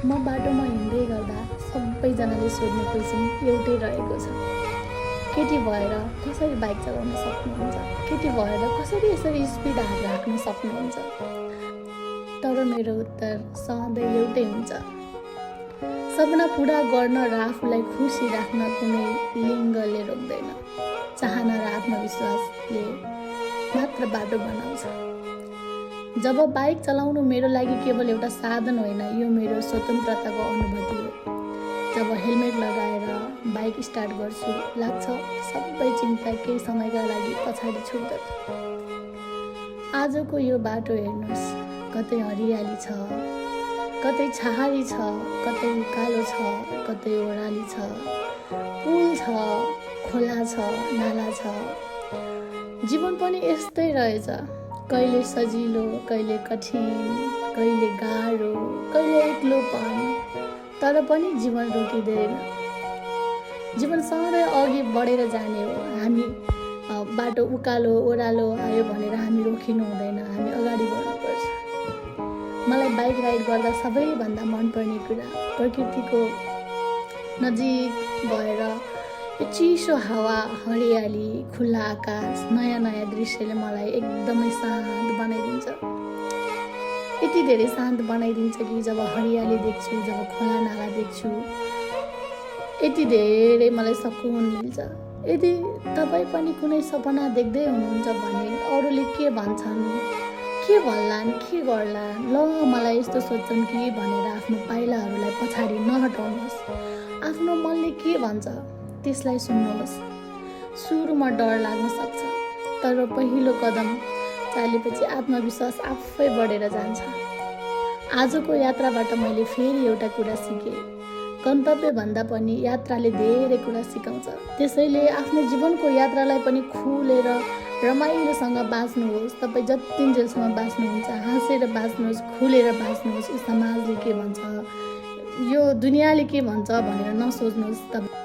म बाटोमा हिँड्दै गर्दा सबैजनाले सोध्ने क्वेसन एउटै रहेको छ, केटी भएर कसरी बाइक चलाउन सक्नुहुन्छ, केटी भएर कसरी यसरी स्पिड राख्न सक्नुहुन्छ। तर मेरो उत्तर सधैँ एउटै हुन्छ, सपना पुरा गर्न र आफूलाई खुसी राख्न कुनै लिङ्गले रोक्दैन। चाहना र आत्मविश्वासले मात्र बाटो बनाउँछ। जब बाइक चलाउनु मेरो लागि केवल एउटा साधन होइन, यो मेरो स्वतन्त्रताको अनुभूति हो। जब हेलमेट लगाएर बाइक स्टार्ट गर्छु, लाग्छ सबै चिन्ता केही समयका लागि पछाडि छुट्दछ। आजको यो बाटो हेर्नुहोस्, कतै हरियाली छ, कतै छहारी छ, कतै उकालो छ, कतै ओह्राली छ, पुल छ, खोला छ, नाला छ। जीवन पनि यस्तै रहेछ, कहिले सजिलो, कहिले कठिन, कहिले गाह्रो, कहिले एक्लोपन, तर पनि जीवन रोकिँदैन। जीवन सधैँ अघि बढेर जाने हो। हामी बाटो उकालो ओह्रालो आयो भनेर हामी रोकिनु हुँदैन, हामी अगाडि बढ्नुपर्छ। मलाई बाइक राइड गर्दा सबैभन्दा मनपर्ने कुरा प्रकृतिको नजिक भएर यो चिसो हावा, हरियाली, खुला आकाश, नयाँ नयाँ दृश्यले मलाई एकदमै शान्त बनाइदिन्छ। यति धेरै शान्त बनाइदिन्छ कि जब हरियाली देख्छु, जब खोला नाला देख्छु, यति धेरै मलाई सुकुन मिल्छ। यदि तपाईँ पनि कुनै सपना देख्दै हुनुहुन्छ भने अरूले के भन्छन्, के भन्लान्, के गर्लान्, ल मलाई यस्तो सोच्छन् कि भनेर आफ्नो पाइलाहरूलाई पछाडि नहटाउनुहोस्। आफ्नो मनले के भन्छ त्यसलाई सुन्नुहोस्। सुरुमा डर लाग्न सक्छ, तर पहिलो कदम चालेपछि आत्मविश्वास आफै बढेर जान्छ। आजको यात्राबाट मैले फेरि एउटा कुरा सिकेँ, गन्तव्यभन्दा पनि यात्राले धेरै कुरा सिकाउँछ। त्यसैले आफ्नो जीवनको यात्रालाई पनि खुलेर रमाइलोसँग बाँच्नुहोस्। तपाईँ जतिन्जेलसम्म बाँच्नुहुन्छ हाँसेर बाँच्नुहोस्, खुलेर बाँच्नुहोस्। यो समाजले के भन्छ, यो दुनियाँले के भन्छ भनेर नसोच्नुहोस्।